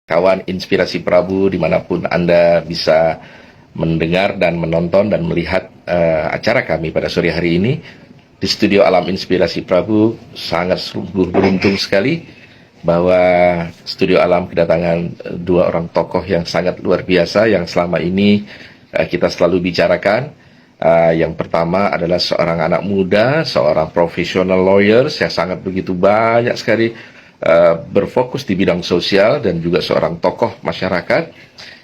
kawan Inspirasi Prabu dimanapun Anda bisa mendengar dan menonton dan melihat acara kami pada sore hari ini di studio Alam Inspirasi Prabu. Sangat sungguh beruntung sekali bahwa studio Alam kedatangan dua orang tokoh yang sangat luar biasa yang selama ini kita selalu bicarakan. Yang pertama adalah seorang anak muda, seorang professional lawyer yang sangat begitu banyak sekali berfokus di bidang sosial dan juga seorang tokoh masyarakat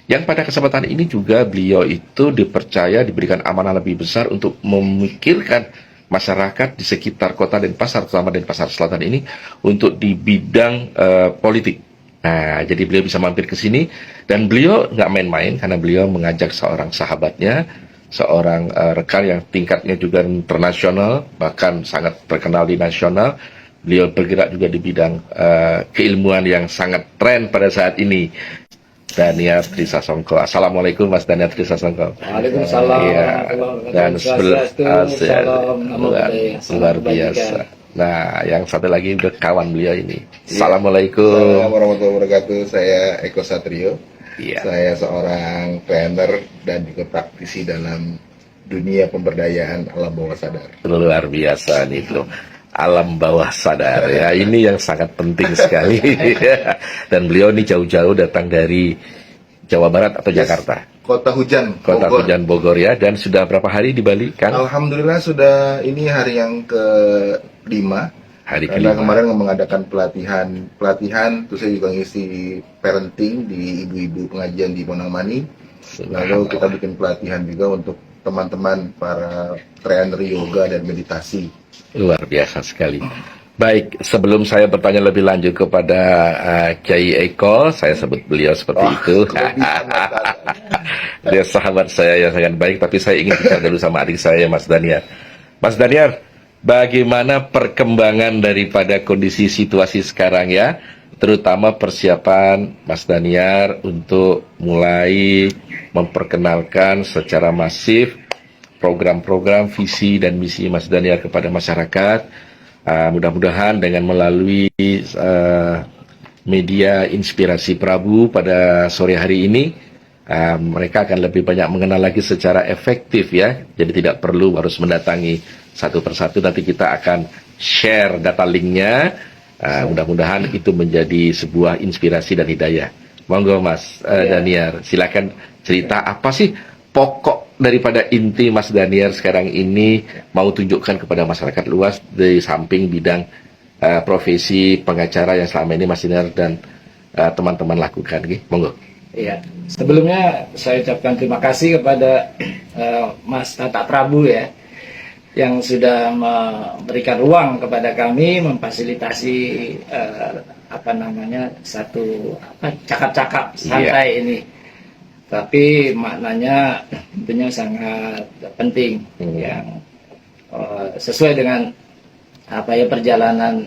yang pada kesempatan ini juga beliau itu dipercaya diberikan amanah lebih besar untuk memikirkan masyarakat di sekitar kota Denpasar, terutama Denpasar Selatan ini untuk di bidang politik. Nah, jadi beliau bisa mampir ke sini dan beliau nggak main-main karena beliau mengajak seorang sahabatnya, seorang rekan yang tingkatnya juga internasional, bahkan sangat terkenal di nasional. Beliau bergerak juga di bidang keilmuan yang sangat tren pada saat ini. Daniar Trisasongko. Assalamualaikum Mas Daniar Trisasongko. Waalaikumsalam. Ya, dan luar biasa. Nah, yang satu lagi udah kawan beliau ini. Assalamualaikum. Assalamualaikum warahmatullahi wabarakatuh. Saya Eko Satrio. Ya. Saya seorang trainer dan juga praktisi dalam dunia pemberdayaan alam bawah sadar. Luar biasa nih bro. Alam bawah sadar ya, ini yang sangat penting sekali. Dan beliau ini jauh-jauh datang dari Jawa Barat atau Jakarta? Kota Hujan, Kota Bogor. Hujan Bogor ya. Dan sudah berapa hari di Bali kan? Alhamdulillah sudah ini hari yang ke-5. Hari Karena kelima. kemarin mengadakan pelatihan, terus saya juga ngisi parenting di ibu-ibu pengajian di Bonang-Mani. Lalu kita bikin pelatihan juga untuk teman-teman para trainer yoga dan meditasi. Luar biasa sekali. Baik, sebelum saya bertanya lebih lanjut kepada Kiai Eko, saya sebut beliau seperti itu. Dia sahabat saya yang sangat baik, tapi saya ingin bicara dulu sama adik saya, Mas Daniar. Mas Daniar, bagaimana perkembangan daripada kondisi situasi sekarang ya, terutama persiapan Mas Daniar untuk mulai memperkenalkan secara masif program-program, visi dan misi Mas Daniar kepada masyarakat. Mudah-mudahan dengan melalui media Inspirasi Prabu pada sore hari ini, mereka akan lebih banyak mengenal lagi secara efektif ya. Jadi tidak perlu harus mendatangi satu persatu, nanti kita akan share data linknya. Mudah-mudahan itu menjadi sebuah inspirasi dan hidayah. Monggo Mas Daniar, silakan cerita apa sih pokok daripada inti Mas Daniar sekarang ini mau tunjukkan kepada masyarakat luas di samping bidang profesi pengacara yang selama ini Mas Daniar dan teman-teman lakukan. Monggo. Iya, sebelumnya saya ucapkan terima kasih kepada Mas Tata Prabu ya, yang sudah memberikan ruang kepada kami memfasilitasi satu cakap-cakap santai ini. Tapi maknanya tentunya sangat penting yang sesuai dengan perjalanan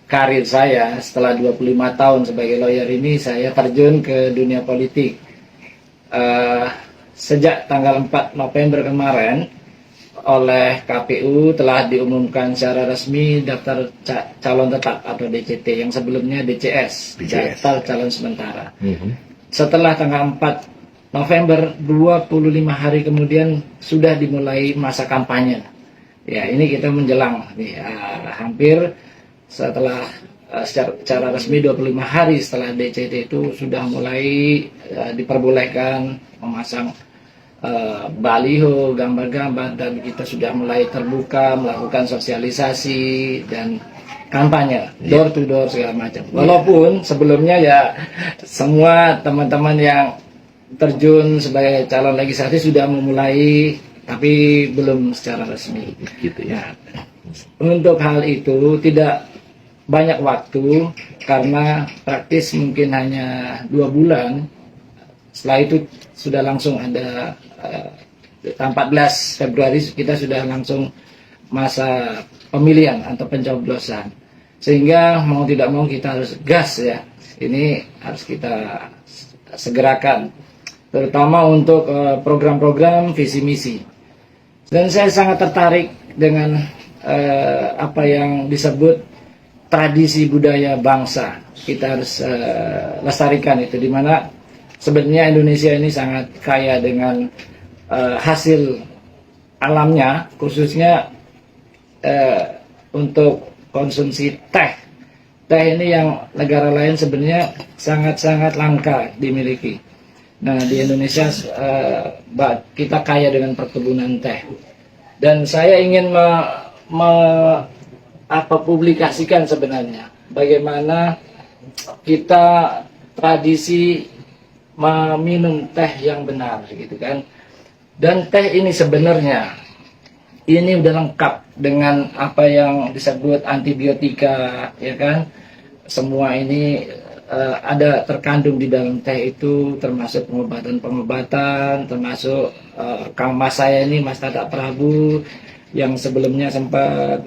karir saya. Setelah 25 tahun sebagai lawyer ini, saya terjun ke dunia politik. Sejak tanggal 4 November kemarin oleh KPU telah diumumkan secara resmi daftar calon tetap atau DCT, yang sebelumnya DCS, daftar calon sementara. Setelah tanggal 4 November, 25 hari kemudian sudah dimulai masa kampanye. Ya, ini kita menjelang hampir setelah secara resmi 25 hari setelah DCT itu sudah mulai diperbolehkan memasang baliho, gambar-gambar, dan kita sudah mulai terbuka melakukan sosialisasi dan kampanye door to door segala macam. Walaupun sebelumnya ya semua teman-teman yang terjun sebagai calon legislatif sudah memulai, tapi belum secara resmi. Gitu ya. Untuk hal itu tidak banyak waktu karena praktis mungkin hanya 2 bulan. Setelah itu sudah langsung ada 14 Februari kita sudah langsung masa pemilihan atau pencoblosan. Sehingga mau tidak mau kita harus gas ya. Ini harus kita segerakan, terutama untuk program-program visi misi. Dan saya sangat tertarik dengan apa yang disebut tradisi budaya bangsa. Kita harus lestarikan itu, dimana sebenarnya Indonesia ini sangat kaya dengan hasil alamnya, khususnya untuk konsumsi teh. Teh ini yang negara lain sebenarnya sangat-sangat langka dimiliki. Nah, di Indonesia kita kaya dengan perkebunan teh. Dan saya ingin publikasikan sebenarnya bagaimana kita tradisi meminum teh yang benar, gitu kan. Dan teh ini sebenarnya ini udah lengkap dengan apa yang disebut antibiotika, ya kan. Semua ini ada terkandung di dalam teh itu, termasuk pengobatan-pengobatan, termasuk Kang Mas saya ini, Mas Tatak Prabu, yang sebelumnya sempat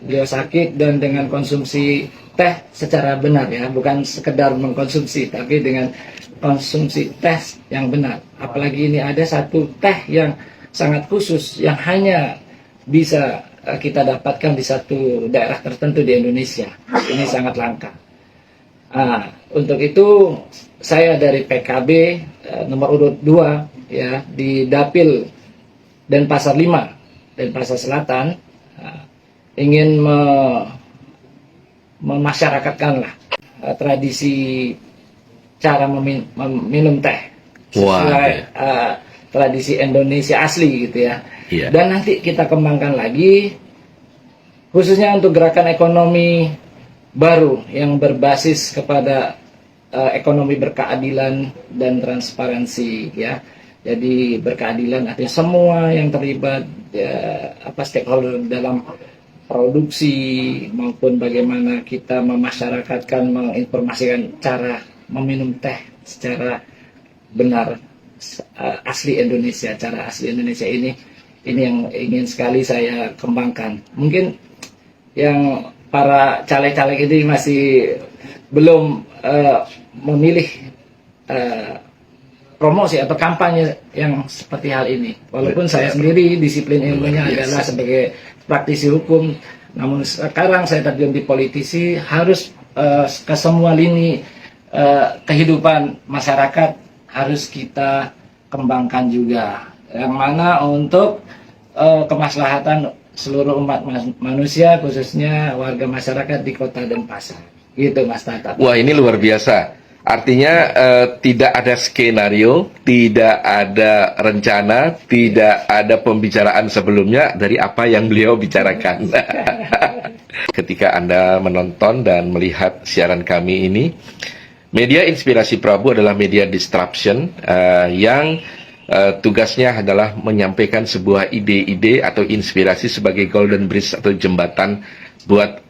beliau sakit, dan dengan konsumsi teh secara benar, ya, bukan sekedar mengkonsumsi, tapi dengan konsumsi teh yang benar. Apalagi ini ada satu teh yang sangat khusus yang hanya bisa kita dapatkan di satu daerah tertentu di Indonesia. Ini sangat langka. Untuk itu saya dari PKB nomor urut 2, ya, di Dapil Denpasar 5, Denpasar Selatan, ingin memasyarakatkanlah tradisi cara meminum teh sesuai tradisi Indonesia asli, gitu ya. Iya. Dan nanti kita kembangkan lagi khususnya untuk gerakan ekonomi baru yang berbasis kepada ekonomi berkeadilan dan transparansi, ya. Jadi berkeadilan artinya semua yang terlibat, ya, stakeholder dalam produksi maupun bagaimana kita memasyarakatkan, menginformasikan cara meminum teh secara benar, asli Indonesia, cara asli Indonesia ini yang ingin sekali saya kembangkan. Mungkin yang para caleg-caleg ini masih belum memilih promosi atau kampanye yang seperti hal ini. Walaupun saya sendiri disiplin ilmunya adalah sebagai praktisi hukum, namun sekarang saya terjun di politisi, harus ke semua lini kehidupan masyarakat harus kita kembangkan juga, yang mana untuk kemaslahatan seluruh umat manusia, khususnya warga masyarakat di Kota Denpasar. Gitu, Mas Tata. Wah, ini luar biasa. Artinya tidak ada skenario, tidak ada rencana, tidak ada pembicaraan sebelumnya dari apa yang beliau bicarakan. Ketika Anda menonton dan melihat siaran kami ini, media Inspirasi Prabu adalah media disruption yang tugasnya adalah menyampaikan sebuah ide-ide atau inspirasi sebagai golden bridge atau jembatan buat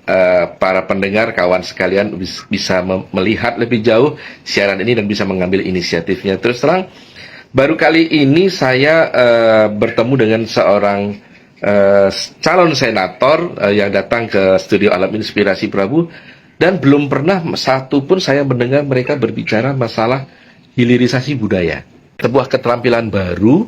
para pendengar, kawan sekalian bisa melihat lebih jauh siaran ini dan bisa mengambil inisiatifnya. Terus terang, baru kali ini saya bertemu dengan seorang calon senator yang datang ke studio Alam Inspirasi Prabu, dan belum pernah satu pun saya mendengar mereka berbicara masalah hilirisasi budaya. Sebuah keterampilan baru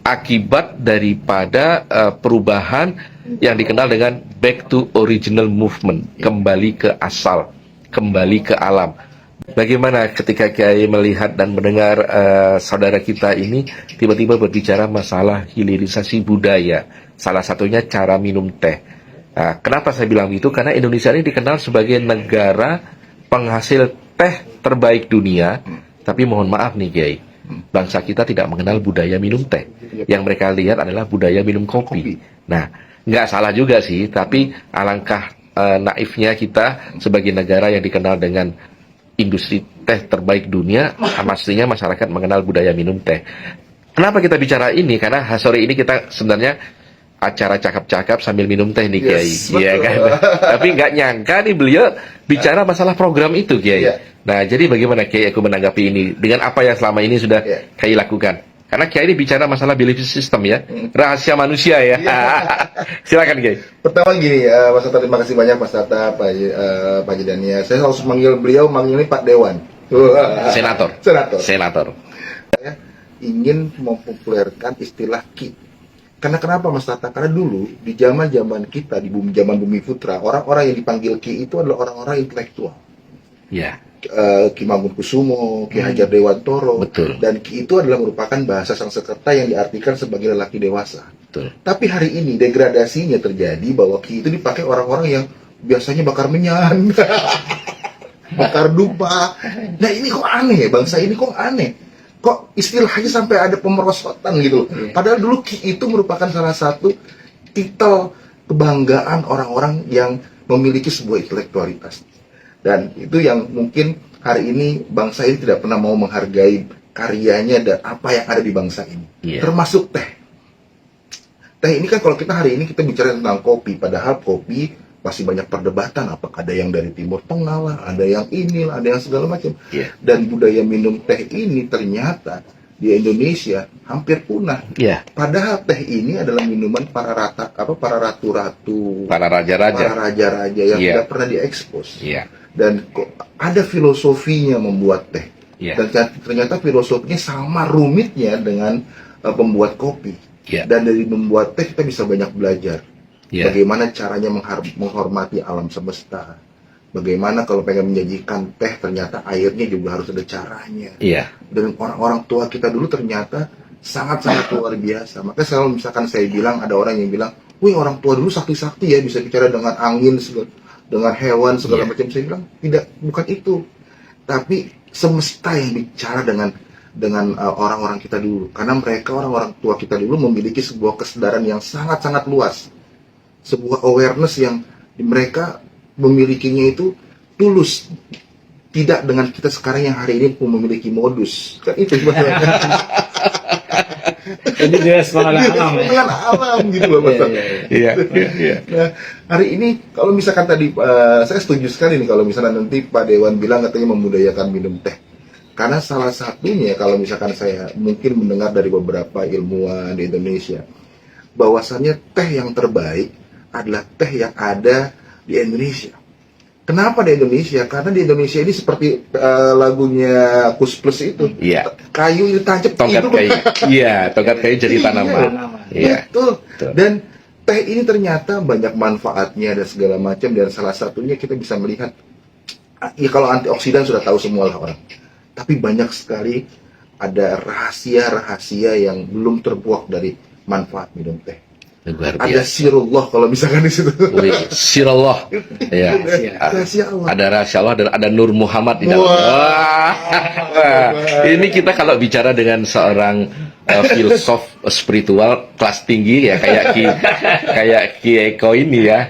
akibat daripada perubahan yang dikenal dengan back to original movement, kembali ke asal, kembali ke alam. Bagaimana ketika Kiai melihat dan mendengar saudara kita ini tiba-tiba berbicara masalah hilirisasi budaya, salah satunya cara minum teh. Nah, kenapa saya bilang itu? Karena Indonesia ini dikenal sebagai negara penghasil teh terbaik dunia, tapi mohon maaf nih Kiai, bangsa kita tidak mengenal budaya minum teh. Yang mereka lihat adalah budaya minum kopi. Nah, nggak salah juga sih, tapi alangkah naifnya kita sebagai negara yang dikenal dengan industri teh terbaik dunia, mestinya masyarakat mengenal budaya minum teh. Kenapa kita bicara ini? Karena sore ini kita sebenarnya acara cakap-cakap sambil minum teh nih Kiai, iya kan? Tapi nggak nyangka nih beliau bicara masalah program itu Kiai. Nah, jadi bagaimana Kiai aku menanggapi ini dengan apa yang selama ini sudah Kiai lakukan? Karena Kiai ini bicara masalah belief system ya, rahasia manusia ya. Silakan Kiai. Pertama gini, Mas Tata, terima kasih banyak Mas Tata, Pak Jedania. Saya harus manggil beliau, manggilnya Pak Dewan. Senator. Saya ingin mempopulerkan istilah KI. Karena kenapa Mas Tata? Karena dulu di zaman kita, di zaman Bumi Putra, orang-orang yang dipanggil Ki itu adalah orang-orang intelektual. Ya. Ki Mangunkusumo, Ki Hajar Dewantoro, Betul. dan Ki itu adalah merupakan bahasa Sanskerta yang diartikan sebagai lelaki dewasa. Betul. Tapi hari ini degradasinya terjadi bahwa Ki itu dipakai orang-orang yang biasanya bakar menyan, bakar dupa. Nah ini kok aneh, bangsa ini kok aneh. Kok istilahnya sampai ada pemerosotan gitu loh. Padahal dulu Ki itu merupakan salah satu titel kebanggaan orang-orang yang memiliki sebuah intelektualitas. Dan itu yang mungkin hari ini bangsa ini tidak pernah mau menghargai karyanya dan apa yang ada di bangsa ini. Termasuk teh. Teh ini kan kalau kita hari ini kita bicara tentang kopi, padahal kopi masih banyak perdebatan, apakah ada yang dari Timur Tengah lah, ada yang inilah, ada yang segala macam. Dan budaya minum teh ini ternyata di Indonesia hampir punah. Padahal teh ini adalah minuman para ratu-ratu, para raja-raja yang tidak pernah diekspos. Dan kok ada filosofinya membuat teh. Dan ternyata filosofinya sama rumitnya dengan pembuat kopi. Dan dari membuat teh kita bisa banyak belajar. Bagaimana caranya menghormati alam semesta. Bagaimana kalau pengen menyajikan teh ternyata airnya juga harus ada caranya. Dan orang-orang tua kita dulu ternyata sangat-sangat luar biasa. Makanya selalu misalkan saya bilang, ada orang yang bilang, wih orang tua dulu sakti-sakti ya, bisa bicara dengan angin, dengan hewan segala macam. Saya bilang tidak, bukan itu. Tapi semesta yang bicara dengan orang-orang kita dulu. Karena mereka orang-orang tua kita dulu memiliki sebuah kesadaran yang sangat-sangat luas. Sebuah awareness yang mereka memilikinya itu tulus, tidak dengan kita sekarang yang hari ini pun memiliki modus. Kan itu jadi dia sekolah alam ya? Dengan alam gitu loh Mas. Nah hari ini kalau misalkan tadi saya setuju sekali nih kalau misalnya nanti Pak Dewan bilang katanya memudayakan minum teh. Karena salah satunya kalau misalkan saya mungkin mendengar dari beberapa ilmuwan di Indonesia, bahwasannya teh yang terbaik adalah teh yang ada di Indonesia. Kenapa di Indonesia? Karena di Indonesia ini seperti lagunya Kus Plus itu. Kayu itu tancap tongkat kayu. Tongkat kayu jadi tanaman. Betul. Dan teh ini ternyata banyak manfaatnya dan segala macam, dan salah satunya kita bisa melihat ya kalau antioksidan sudah tahu semua lah orang. Tapi banyak sekali ada rahasia-rahasia yang belum terbuak dari manfaat minum teh. Ada sirullah kalau misalkan di situ. Sirullah. Rahasia Allah. Ada rahasia Allah dan ada Nur Muhammad di dalam. Ini kita kalau bicara dengan seorang filsuf spiritual kelas tinggi ya, kayak Ki Eko ini ya.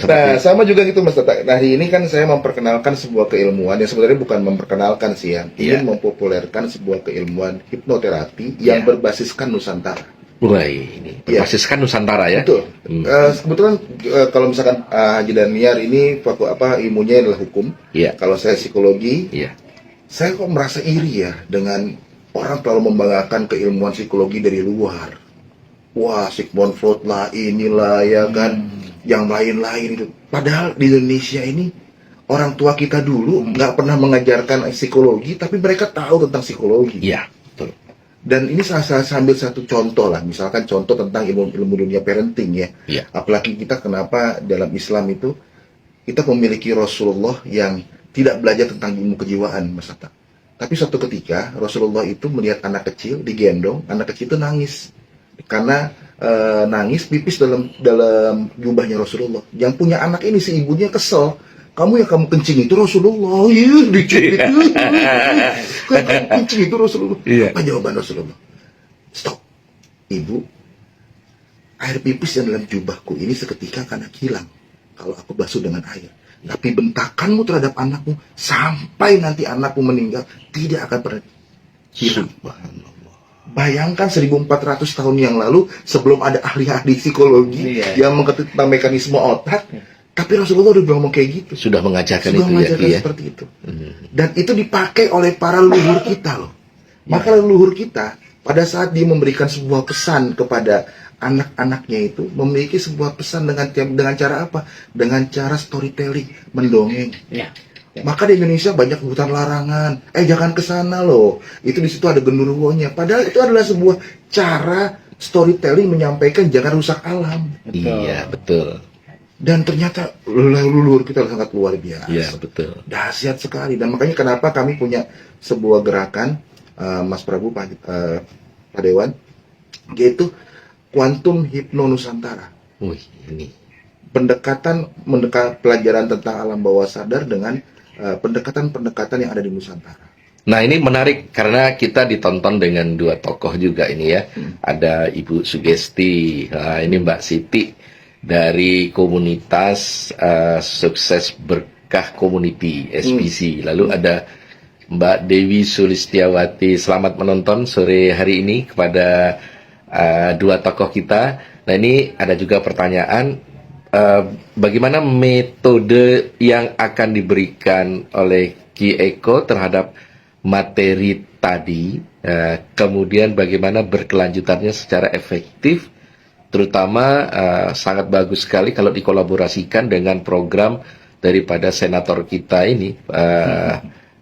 Nah, sama juga gitu Mas Tata. Nah, hari ini kan saya memperkenalkan sebuah keilmuan yang sebenarnya bukan memperkenalkan sih ya, ingin mempopulerkan sebuah keilmuan hipnoterapi yang berbasiskan Nusantara. Ini berbasiskan Nusantara ya. Betul. Kebetulan kalau misalkan Haji Daniar ini ilmunya adalah hukum. Kalau saya psikologi. Saya kok merasa iri ya dengan orang terlalu membanggakan keilmuan psikologi dari luar. Wah, Sigmund Freud lah, inilah ya kan, yang lain-lain itu. Padahal di Indonesia ini orang tua kita dulu nggak pernah mengajarkan psikologi, tapi mereka tahu tentang psikologi. Betul. Dan ini saya ambil satu contoh lah, misalkan contoh tentang ilmu dunia parenting ya. Apalagi kita kenapa dalam Islam itu kita memiliki Rasulullah yang tidak belajar tentang ilmu kejiwaan, Mas Atta. Tapi suatu ketika Rasulullah itu melihat anak kecil digendong, anak kecil itu nangis karena nangis pipis dalam jubahnya Rasulullah. Yang punya anak ini si ibunya kesel. Kamu kencing itu Rasulullah, dicubit. Kamu kencing itu Rasulullah. Apa jawaban Rasulullah? Stop, ibu. Air pipis yang dalam jubahku ini seketika akan hilang kalau aku basuh dengan air. Tapi bentakanmu terhadap anakmu sampai nanti anakmu meninggal tidak akan pernah hilang. Bayangkan 1400 tahun yang lalu sebelum ada ahli-ahli psikologi yang mengerti tentang mekanisme otak. Tapi Rasulullah udah ngomong kayak gitu. Sudah mengajarkan seperti itu. Dan itu dipakai oleh para leluhur kita loh. Maka leluhur kita pada saat dia memberikan sebuah pesan kepada anak-anaknya itu memiliki sebuah pesan dengan cara apa? Dengan cara storytelling, mendongeng. Maka di Indonesia banyak hutan larangan. Jangan ke sana loh. Itu di situ ada genderuwonya. Padahal itu adalah sebuah cara storytelling menyampaikan jangan rusak alam. Iya, betul. Dan ternyata leluhur kita sangat luar biasa. Iya, betul. Dahsyat sekali. Dan makanya kenapa kami punya sebuah gerakan, Mas Prabu, Pak Dewan, yaitu Quantum Hypno Nusantara. Wih, ini. Pelajaran tentang alam bawah sadar dengan pendekatan-pendekatan yang ada di Nusantara. Nah, ini menarik karena kita ditonton dengan dua tokoh juga ini ya. Ada Ibu Sugesti, ini Mbak Siti dari komunitas Sukses Berkah Community SPC. Lalu ada Mbak Dewi Sulistiawati. Selamat menonton sore hari ini kepada dua tokoh kita. Nah, ini ada juga pertanyaan, bagaimana metode yang akan diberikan oleh Ki Eko terhadap materi tadi, kemudian bagaimana berkelanjutannya secara efektif, terutama sangat bagus sekali kalau dikolaborasikan dengan program daripada senator kita ini,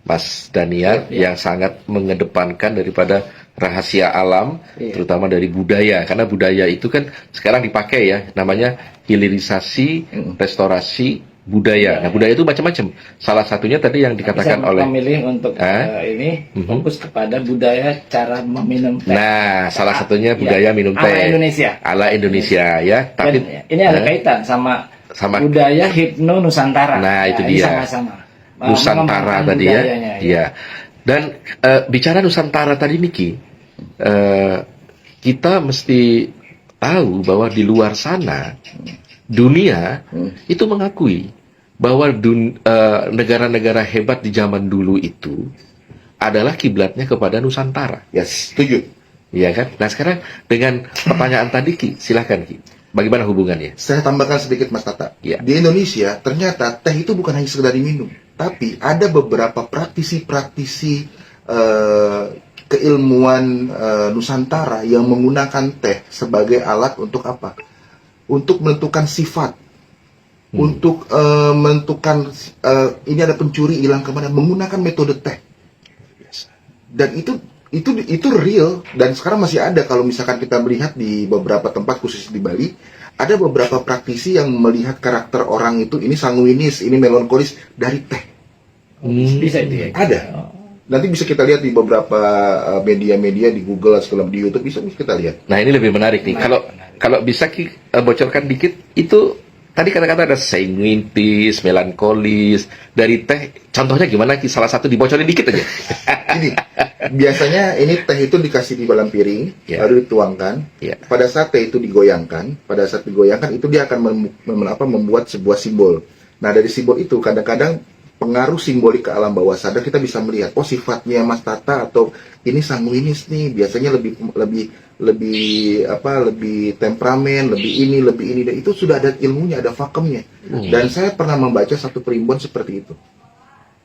Mas Daniar, yang sangat mengedepankan daripada rahasia alam, terutama dari budaya, karena budaya itu kan sekarang dipakai ya, namanya hilirisasi, restorasi budaya. Nah, budaya itu macam-macam. Salah satunya tadi yang dikatakan oleh memilih untuk ini fokus kepada budaya cara meminum teh. Nah, salah satunya budaya minum teh ala Indonesia. Ala Indonesia ya. Tapi dan ini ada kaitan sama budaya Hypno Nusantara. Nah, itu ini dia. sama-sama. Nusantara tadi ya. Iya. Dan bicara Nusantara tadi Niki, kita mesti tahu bahwa di luar sana dunia itu mengakui bahwa negara-negara hebat di zaman dulu itu adalah kiblatnya kepada Nusantara. Yes, setuju. Iya kan? Nah, sekarang dengan pertanyaan tadi Ki, silakan Ki. Bagaimana hubungannya? Saya tambahkan sedikit Mas Tata. Ya. Di Indonesia ternyata teh itu bukan hanya sekedar diminum, tapi ada beberapa praktisi-praktisi keilmuan Nusantara yang menggunakan teh sebagai alat untuk apa? Untuk menentukan sifat, untuk menentukan ini ada pencuri hilang kemana, menggunakan metode teh. Dan itu real, dan sekarang masih ada. Kalau misalkan kita melihat di beberapa tempat khusus di Bali, ada beberapa praktisi yang melihat karakter orang itu, ini sanguinis, ini melankolis dari teh. Bisa itu ya? Ada. Nanti bisa kita lihat di beberapa media-media di Google atau di YouTube, bisa kita lihat. Nah, ini lebih menarik nih. Kalau bisa bocorkan dikit, itu tadi kata-kata ada sanguinis, melankolis dari teh. Contohnya gimana Ki? Salah satu dibocorin dikit aja. Ini biasanya ini teh itu dikasih di dalam piring, lalu dituangkan. Pada saat teh itu digoyangkan, itu dia akan membuat sebuah simbol. Nah, dari simbol itu kadang-kadang pengaruh simbolik ke alam bawah sadar, kita bisa melihat sifatnya Mas Tata atau ini sanguinis nih, biasanya lebih temperamen, lebih ini, dan itu sudah ada ilmunya, ada fakemnya. Dan saya pernah membaca satu primbon seperti itu.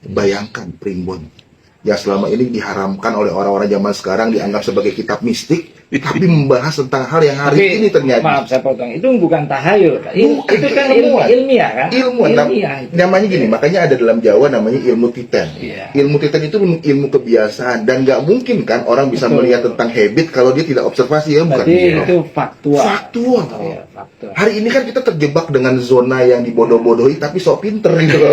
Bayangkan primbon yang selama ini diharamkan oleh orang-orang zaman sekarang, dianggap sebagai kitab mistik, tapi membahas tentang hal yang hari ini terjadi. Maaf saya potong, itu bukan tahayul, itu kan ilmiah kan? Ilmiah. Namanya gini, makanya ada dalam Jawa namanya ilmu titen. Ilmu titen itu ilmu kebiasaan, dan nggak mungkin kan orang bisa melihat tentang habit kalau dia tidak observasi, ya bukan? Berarti itu faktual. Faktual. Hari ini kan kita terjebak dengan zona yang dibodoh-bodohi tapi sok pinter gitu.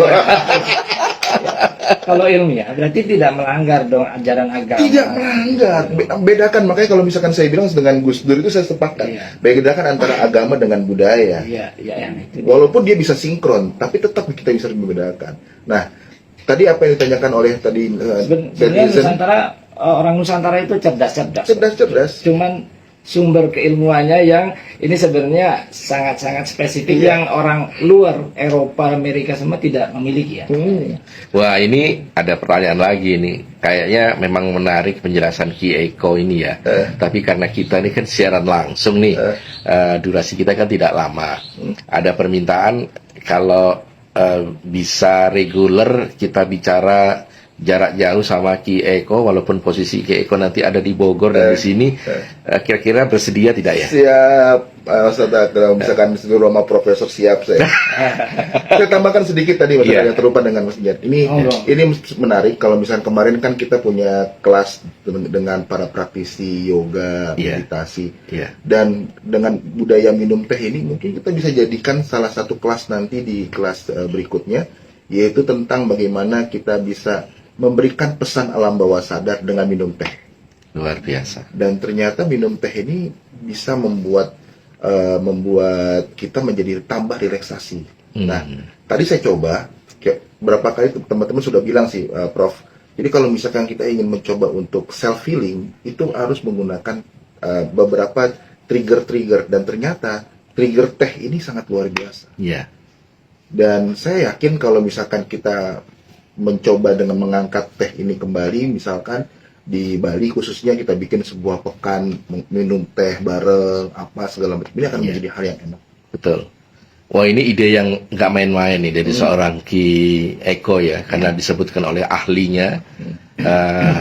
Kalau ilmiah berarti tidak melanggar dong ajaran agama. Tidak melanggar. Bedakan, makanya kalau misalkan saya bilang dengan Gus Dur itu saya sepakat. Bedakan antara agama dengan budaya. Walaupun dia bisa sinkron, tapi tetap kita bisa membedakan. Nah, tadi apa yang ditanyakan oleh tadi sebenarnya Nusantara, orang Nusantara itu cerdas. Cuman sumber keilmuannya yang ini sebenarnya sangat-sangat spesifik yang orang luar Eropa, Amerika semua tidak memiliki ya. Wah, ini ada pertanyaan lagi nih. Kayaknya memang menarik penjelasan Ki Eko ini ya. Tapi karena kita ini kan siaran langsung nih, durasi kita kan tidak lama. Ada permintaan kalau bisa reguler kita bicara jarak jauh sama Ki Eko, walaupun posisi Ki Eko nanti ada di Bogor dan di sini, kira-kira bersedia tidak ya? Siap, Ustaz. Kalau misalkan disuruh sama Profesor siap saya. Saya tambahkan sedikit tadi, Mas, yang terlupa dengan Mas Dian. Ini menarik. Kalau misalkan kemarin kan kita punya kelas dengan para praktisi yoga, meditasi, dan dengan budaya minum teh ini mungkin kita bisa jadikan salah satu kelas nanti di kelas berikutnya, yaitu tentang bagaimana kita bisa memberikan pesan alam bawah sadar dengan minum teh. Luar biasa. Dan ternyata minum teh ini bisa membuat kita menjadi tambah relaksasi. Nah, tadi saya coba, berapa kali teman-teman sudah bilang sih, Prof. Jadi kalau misalkan kita ingin mencoba untuk self healing, itu harus menggunakan beberapa trigger-trigger, dan ternyata trigger teh ini sangat luar biasa. Iya. Dan saya yakin kalau misalkan kita mencoba dengan mengangkat teh ini kembali, misalkan di Bali khususnya kita bikin sebuah pekan minum teh bareng apa segala macam, ini akan menjadi hal yang enak. Betul. Wah, ini ide yang nggak main-main nih dari seorang Ki Eko ya, karena disebutkan oleh ahlinya,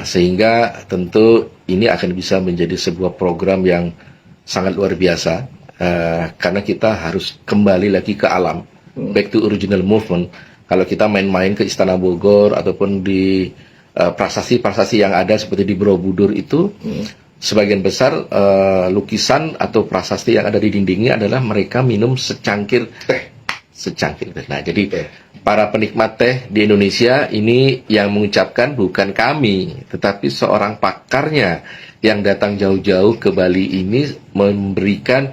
sehingga tentu ini akan bisa menjadi sebuah program yang sangat luar biasa, karena kita harus kembali lagi ke alam, back to original movement. Kalau kita main-main ke Istana Bogor ataupun di prasasti-prasasti yang ada seperti di Borobudur itu, sebagian besar lukisan atau prasasti yang ada di dindingnya adalah mereka minum secangkir teh. Nah, jadi para penikmat teh di Indonesia ini yang mengucapkan bukan kami, tetapi seorang pakarnya yang datang jauh-jauh ke Bali ini memberikan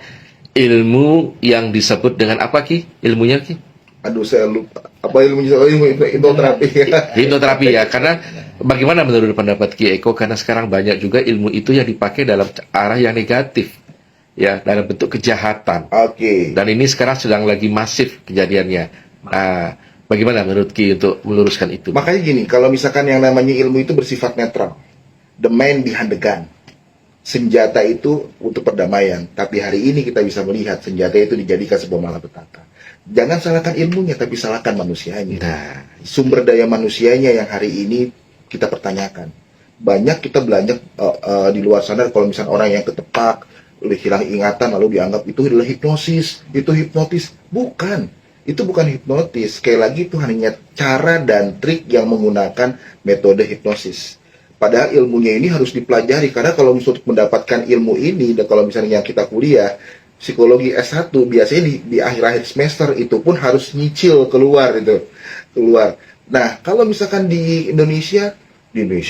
ilmu yang disebut dengan apa, Ki? Ilmunya, Ki? Aduh, saya lupa. Apa ilmu hipnoterapi? Hipnoterapi ya, karena bagaimana menurut pendapat Ki Eko, karena sekarang banyak juga ilmu itu yang dipakai dalam arah yang negatif, ya, dalam bentuk kejahatan. Dan ini sekarang sedang lagi masif kejadiannya. Nah, bagaimana menurut Ki untuk meluruskan itu? Makanya gini, kalau misalkan yang namanya ilmu itu bersifat netral, the man behind the gun. Senjata itu untuk perdamaian, tapi hari ini kita bisa melihat senjata itu dijadikan sebuah malapetaka. Jangan salahkan ilmunya, tapi salahkan manusianya. Nah, sumber daya manusianya yang hari ini kita pertanyakan. Banyak kita belanja di luar sana, kalau misalnya orang yang ketepak, hilang ingatan, lalu dianggap itu adalah hipnosis, itu hipnotis. Bukan, itu bukan hipnotis. Sekali lagi itu hanya cara dan trik yang menggunakan metode hipnosis. Padahal ilmunya ini harus dipelajari, karena kalau misalnya untuk mendapatkan ilmu ini, dan kalau misalnya yang kita kuliah psikologi S1, biasanya di akhir-akhir semester itu pun harus nyicil keluar. Nah, kalau misalkan di Indonesia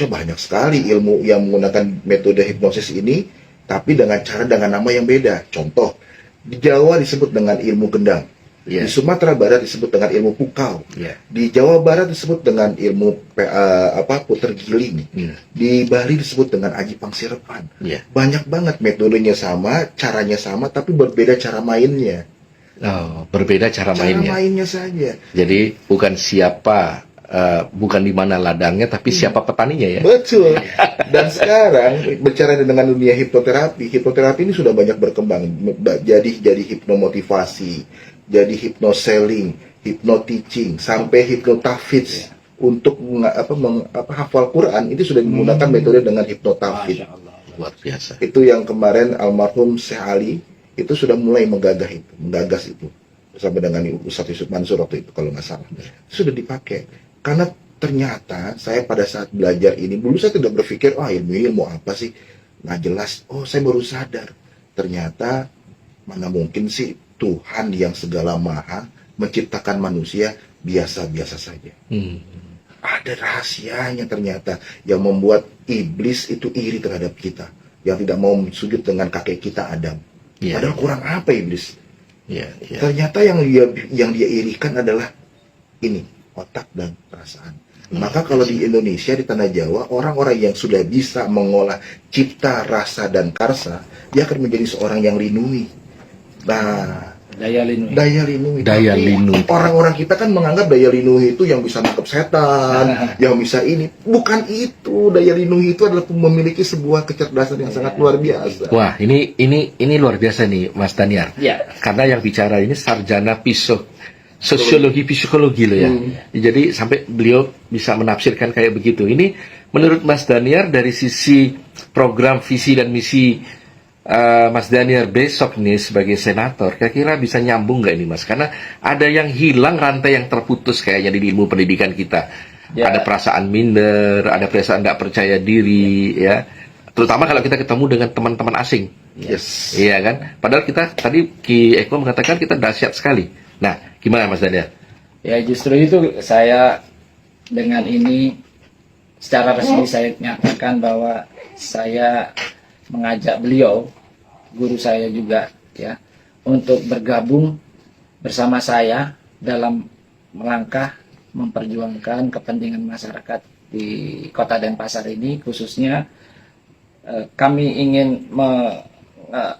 banyak sekali ilmu yang menggunakan metode hipnosis ini, tapi dengan nama yang beda. Contoh, di Jawa disebut dengan ilmu gendang. Di Sumatera Barat disebut dengan ilmu pukau. Di Jawa Barat disebut dengan ilmu puter giling. Di Bali disebut dengan aji pangsirepan. Banyak banget, metodenya sama, caranya sama, tapi berbeda cara mainnya. Oh, berbeda cara mainnya. Cara mainnya saja. Jadi bukan siapa, bukan di mana ladangnya, tapi siapa petaninya ya. Betul. Dan sekarang bicara dengan dunia hipnoterapi ini sudah banyak berkembang. Jadi hipnomotivasi, jadi hypnoselling, hypnoteaching, sampai hypnotafidz. Untuk hafal Quran itu sudah menggunakan metode dengan hypnotafidz. Luar biasa. Itu yang kemarin almarhum Syekh Ali itu sudah mulai menggagas itu bersama dengan Ustaz Yusuf Mansur waktu itu kalau nggak salah. Itu sudah dipakai. Karena ternyata saya pada saat belajar ini dulu saya tidak berpikir ilmu apa sih, nggak jelas. Saya baru sadar ternyata mana mungkin sih Tuhan yang segala maha menciptakan manusia biasa-biasa saja. Ada rahasianya ternyata yang membuat iblis itu iri terhadap kita, yang tidak mau sujud dengan kakek kita Adam. Padahal kurang apa iblis? Ternyata yang dia irikan adalah ini, otak dan perasaan. Maka kalau di Indonesia, di tanah Jawa, orang-orang yang sudah bisa mengolah cipta, rasa, dan karsa, dia akan menjadi seorang yang linui. Nah, daya lindungi. Daya lindungi. Orang-orang kita kan menganggap daya lindungi itu yang bisa nangkep setan, yang bisa ini. Bukan itu. Daya lindungi itu adalah memiliki sebuah kecerdasan yang sangat luar biasa. Wah, ini luar biasa nih, Mas Daniar. Karena yang bicara ini sarjana sosiologi psikologi loh ya. Jadi sampai beliau bisa menafsirkan kayak begitu. Ini menurut Mas Daniar dari sisi program visi dan misi Mas Daniar besok nih sebagai senator, kira-kira bisa nyambung nggak ini Mas? Karena ada yang hilang, rantai yang terputus kayaknya di ilmu pendidikan kita. Ya. Ada perasaan minder, ada perasaan nggak percaya diri, ya. Terutama kalau kita ketemu dengan teman-teman asing. Yes. Iya kan? Padahal kita tadi Ki Eko mengatakan kita dahsyat sekali. Nah, gimana Mas Daniar? Ya justru itu saya dengan ini secara resmi saya nyatakan bahwa saya mengajak beliau, guru saya juga ya, untuk bergabung bersama saya dalam melangkah memperjuangkan kepentingan masyarakat di Kota Denpasar ini, khususnya kami ingin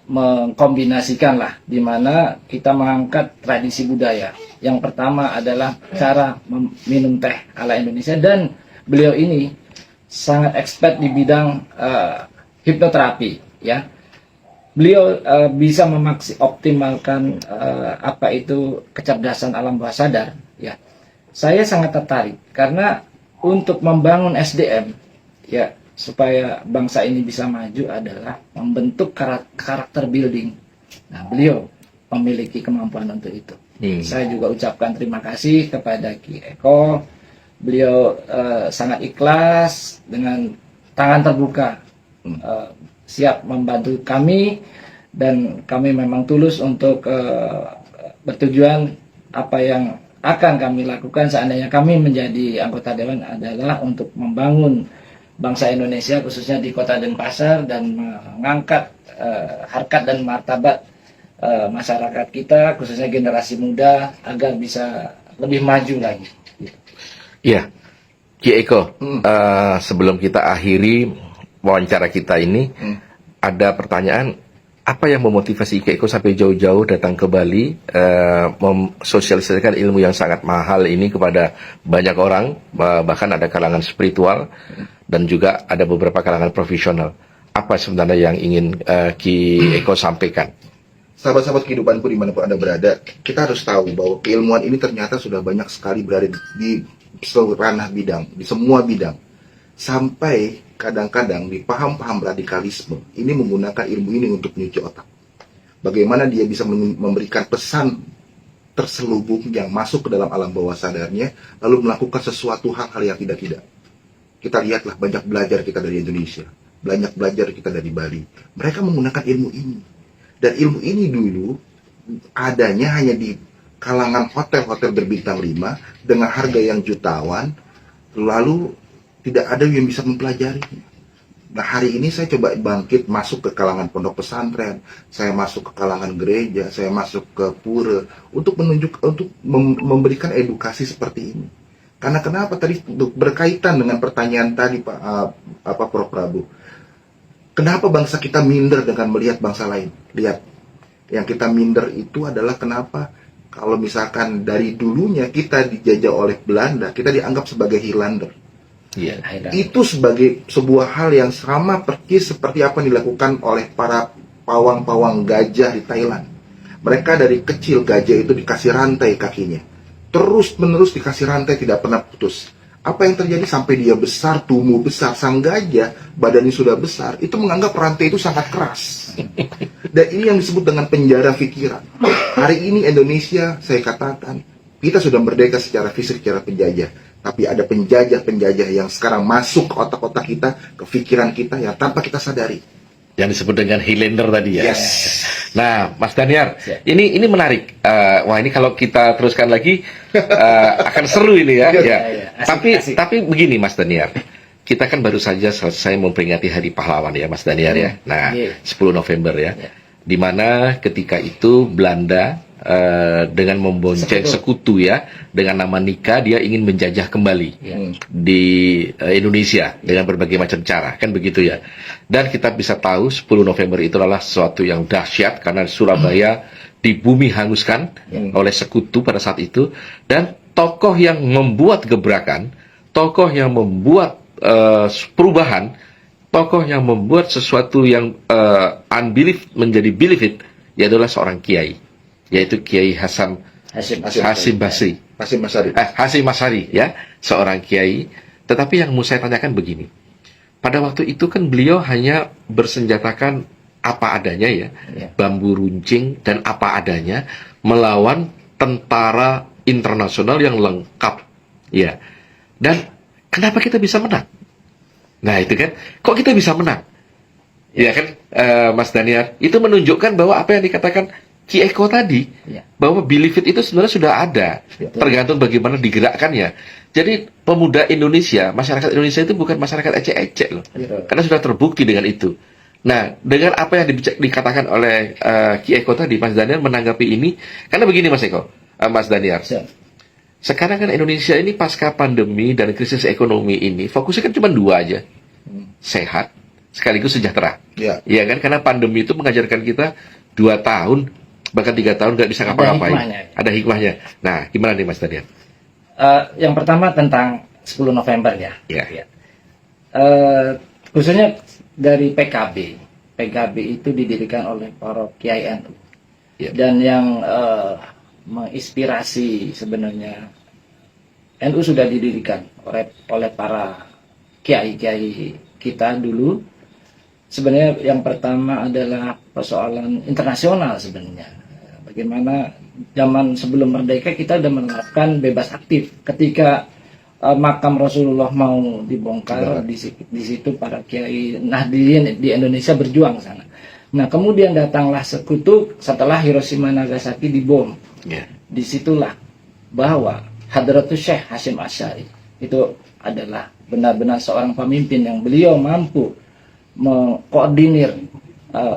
mengkombinasikan lah, di mana kita mengangkat tradisi budaya. Yang pertama adalah cara minum teh ala Indonesia, dan beliau ini sangat expert di bidang hipnoterapi, ya. Beliau bisa optimalkan apa itu kecerdasan alam bawah sadar, ya. Saya sangat tertarik karena untuk membangun SDM, ya, supaya bangsa ini bisa maju adalah membentuk karakter building. Nah, beliau memiliki kemampuan untuk itu. Saya juga ucapkan terima kasih kepada Ki Eko. Beliau sangat ikhlas dengan tangan terbuka, siap membantu kami, dan kami memang tulus untuk bertujuan apa yang akan kami lakukan seandainya kami menjadi anggota dewan adalah untuk membangun bangsa Indonesia khususnya di Kota Denpasar dan mengangkat harkat dan martabat masyarakat kita khususnya generasi muda agar bisa lebih maju lagi. Iya, Ki Eko, sebelum kita akhiri wawancara kita ini, ada pertanyaan, apa yang memotivasi Ki Eko sampai jauh-jauh datang ke Bali, mensosialisasikan ilmu yang sangat mahal ini kepada banyak orang, bahkan ada kalangan spiritual, dan juga ada beberapa kalangan profesional. Apa sebenarnya yang ingin Ki Eko sampaikan? Sahabat-sahabat kehidupanku dimanapun Anda berada, kita harus tahu bahwa keilmuan ini ternyata sudah banyak sekali berada di seluruh ranah bidang, di semua bidang. Sampai kadang-kadang di paham-paham radikalisme, ini menggunakan ilmu ini untuk menyuci otak. Bagaimana dia bisa memberikan pesan terselubung yang masuk ke dalam alam bawah sadarnya, lalu melakukan sesuatu hal-hal yang tidak-tidak. Kita lihatlah banyak belajar kita dari Indonesia, banyak belajar kita dari Bali. Mereka menggunakan ilmu ini. Dan ilmu ini dulu adanya hanya di kalangan hotel-hotel berbintang 5 dengan harga yang jutawan, lalu tidak ada yang bisa mempelajarinya. Nah, hari ini saya coba bangkit masuk ke kalangan pondok pesantren, saya masuk ke kalangan gereja, saya masuk ke pura untuk memberikan edukasi seperti ini. Karena kenapa tadi berkaitan dengan pertanyaan tadi Prof. Prabu. Kenapa bangsa kita minder dengan melihat bangsa lain? Lihat, yang kita minder itu adalah kenapa kalau misalkan dari dulunya kita dijajah oleh Belanda, kita dianggap sebagai Highlander. Iya. Itu sebagai sebuah hal yang sama persis seperti apa yang dilakukan oleh para pawang-pawang gajah di Thailand. Mereka dari kecil gajah itu dikasih rantai kakinya, terus menerus dikasih rantai, tidak pernah putus. Apa yang terjadi sampai dia besar, tumbuh besar, sang gajah badannya sudah besar, itu menganggap rantai itu sangat keras. Dan ini yang disebut dengan penjara pikiran. Hari ini Indonesia, saya katakan, kita sudah merdeka secara fisik, secara penjajah. Tapi ada penjajah-penjajah yang sekarang masuk ke otak-otak kita, ke pikiran kita yang tanpa kita sadari. Yang disebut dengan Highlander tadi ya. Yes. Nah, Mas Daniar, ini menarik. Wah, ini kalau kita teruskan lagi akan seru ini ya. Ya. Asik. Tapi begini Mas Daniar, kita kan baru saja selesai memperingati Hari Pahlawan ya Mas Daniar ya. Nah, 10 November ya. Di mana ketika itu Belanda dengan membonceng sekutu ya, dengan nama Nika, dia ingin menjajah kembali di Indonesia dengan berbagai macam cara, kan begitu ya. Dan kita bisa tahu 10 November itu adalah sesuatu yang dahsyat karena Surabaya di bumi hanguskan oleh sekutu pada saat itu, dan tokoh yang membuat gebrakan, tokoh yang membuat perubahan, tokoh yang membuat sesuatu yang unbelief menjadi believe it, yaitu seorang kiai, yaitu Kiai Hasan Hasyim Basri. Hasyim Masari ya, seorang kiai. Tetapi yang mau saya tanyakan begini. Pada waktu itu kan beliau hanya bersenjatakan apa adanya ya, bambu runcing dan apa adanya melawan tentara internasional yang lengkap. Ya. Dan kenapa kita bisa menang? Nah, itu kan, kok kita bisa menang? Ya kan, Mas Daniar, itu menunjukkan bahwa apa yang dikatakan Ki Eko tadi, bahwa belief it itu sebenarnya sudah ada, tergantung bagaimana digerakkannya. Jadi pemuda Indonesia, masyarakat Indonesia itu bukan masyarakat ecek-ecek loh, karena sudah terbukti dengan itu. Nah, dengan apa yang dikatakan oleh Ki Eko tadi, Mas Daniar menanggapi ini, karena begini Mas Eko, Mas Daniar, sekarang kan Indonesia ini pasca pandemi dan krisis ekonomi ini, fokusnya kan cuma dua aja, sehat, sekaligus sejahtera. Iya kan, karena pandemi itu mengajarkan kita 2 tahun, bahkan 3 tahun nggak bisa ngapa-ngapain. Ada hikmahnya. Nah, gimana nih Mas Daniar? Yang pertama tentang 10 November ya. Khususnya dari PKB. PKB itu didirikan oleh para Kiai NU. Dan yang menginspirasi sebenarnya NU sudah didirikan oleh para kiai-kiai kita dulu. Sebenarnya yang pertama adalah persoalan internasional sebenarnya. Bagaimana zaman sebelum merdeka kita sudah menerapkan bebas aktif. Ketika makam Rasulullah mau dibongkar, di situ para kiai Nahdliyin di Indonesia berjuang sana. Nah, kemudian datanglah sekutu setelah Hiroshima Nagasaki dibom. Disitulah bahwa Hadratus Syekh Hasyim Asy'ari itu adalah benar-benar seorang pemimpin yang beliau mampu mengkoordinir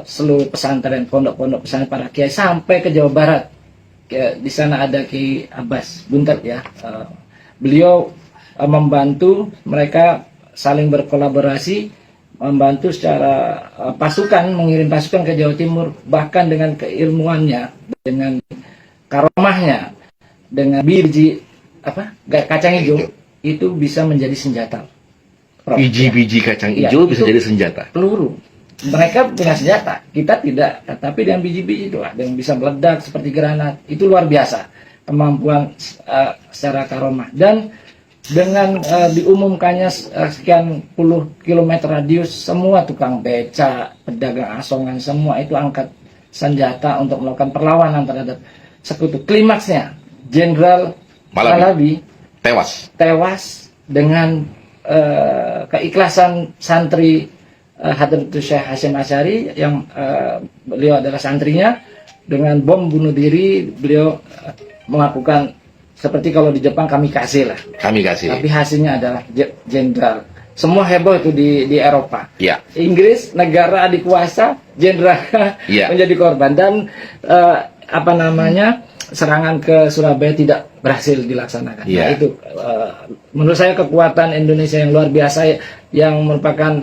seluruh pesantren, pondok-pondok pesantren para kiai sampai ke Jawa Barat. Di sana ada Ki Abbas Buntet ya. Beliau membantu mereka saling berkolaborasi, membantu secara pasukan, mengirim pasukan ke Jawa Timur, bahkan dengan keilmuannya, dengan karomahnya, dengan biji kacang hijau itu bisa menjadi senjata. Biji-biji kacang hijau bisa jadi senjata. Peluru. Mereka punya senjata, kita tidak. Tapi dengan biji-biji itu yang bisa meledak seperti granat, itu luar biasa kemampuan secara karomah. Dan dengan diumumkannya sekian puluh kilometer radius, semua tukang beca, pedagang asongan, semua itu angkat senjata untuk melakukan perlawanan terhadap sekutu. Klimaksnya, Jenderal Malabi tewas dengan keikhlasan santri Hadratus Syekh Hasyim Asy'ari yang beliau adalah santrinya. Dengan bom bunuh diri, beliau melakukan seperti kalau di Jepang kamikaze lah. Tapi hasilnya adalah jenderal. Semua heboh itu di Eropa. Inggris, negara adik kuasa, jenderal menjadi korban. Dan serangan ke Surabaya tidak berhasil dilaksanakan. Nah, itu menurut saya kekuatan Indonesia yang luar biasa, yang merupakan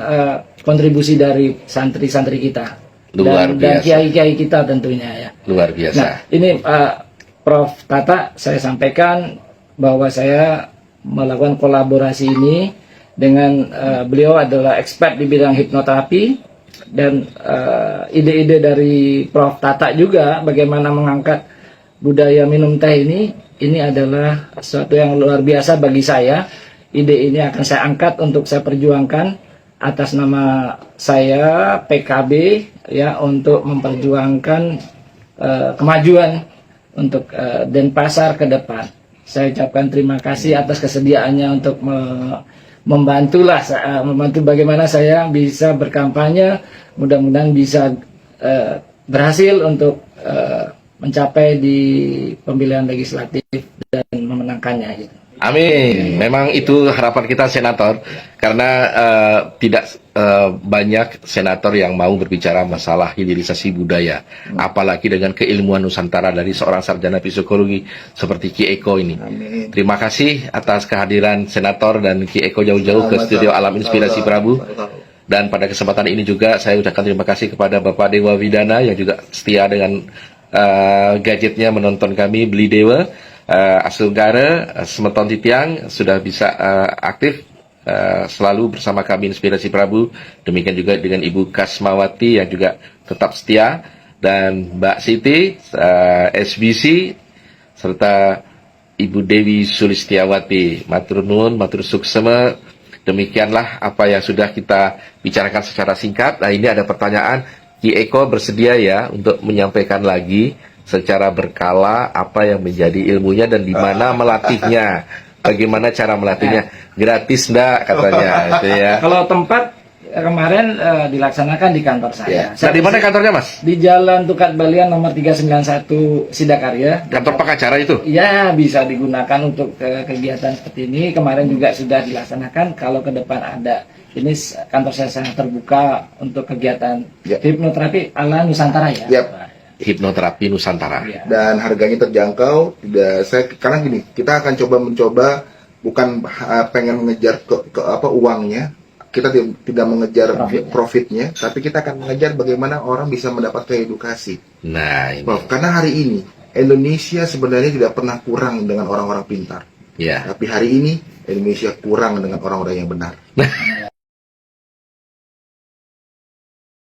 kontribusi dari santri-santri kita dan kiai-kiai kita tentunya ya. Luar biasa. Nah, ini Prof. Tata, saya sampaikan bahwa saya melakukan kolaborasi ini dengan beliau adalah expert di bidang hipnoterapi, dan ide-ide dari Prof. Tata juga bagaimana mengangkat budaya minum teh ini adalah sesuatu yang luar biasa bagi saya. Ide ini akan saya angkat untuk saya perjuangkan atas nama saya PKB ya, untuk memperjuangkan kemajuan untuk Denpasar ke depan. Saya ucapkan terima kasih atas kesediaannya untuk membantu bagaimana saya bisa berkampanye. Mudah-mudahan bisa berhasil untuk mencapai di pemilihan legislatif dan memenangkannya gitu. Amin. Memang itu harapan kita, Senator, karena tidak banyak senator yang mau berbicara masalah hilirisasi budaya, apalagi dengan keilmuan Nusantara dari seorang sarjana psikologi seperti Ki Eko ini. Amin. Terima kasih atas kehadiran Senator dan Ki Eko jauh-jauh ke studio Alam Inspirasi Prabu. Dan pada kesempatan ini juga saya ucapkan terima kasih kepada Bapak Dewa Widana yang juga setia dengan gadgetnya menonton kami, Beli Dewa. Asunggara, Semeton Titiang sudah bisa aktif selalu bersama kami Inspirasi Prabu. Demikian juga dengan Ibu Kasmawati yang juga tetap setia, dan Mbak Siti, SBC, serta Ibu Dewi Sulistiawati. Matur nuwun, matur suksema. Demikianlah apa yang sudah kita bicarakan secara singkat. Nah, ini ada pertanyaan. Ki Eko bersedia ya untuk menyampaikan lagi secara berkala apa yang menjadi ilmunya dan di mana melatihnya. Bagaimana cara melatihnya? Gratis enggak katanya itu ya. Kalau tempat kemarin dilaksanakan di kantor saya. Nah, di mana kantornya, Mas? Di Jalan Tukat Balian nomor 391 Sidakarya. Kantor pengacara itu? Ya, bisa digunakan untuk kegiatan seperti ini. Kemarin juga sudah dilaksanakan. Kalau ke depan ada, ini kantor saya sangat terbuka untuk kegiatan hipnoterapi ala Nusantara ya. Yap. Hipnoterapi Nusantara. Ya. Dan harganya terjangkau. Karena gini, kita akan mencoba bukan pengen mengejar ke apa uangnya. Kita tidak mengejar profitnya, tapi kita akan mengejar bagaimana orang bisa mendapatkan edukasi. Nah, ini. Karena hari ini Indonesia sebenarnya tidak pernah kurang dengan orang-orang pintar. Ya. Tapi hari ini Indonesia kurang dengan orang-orang yang benar.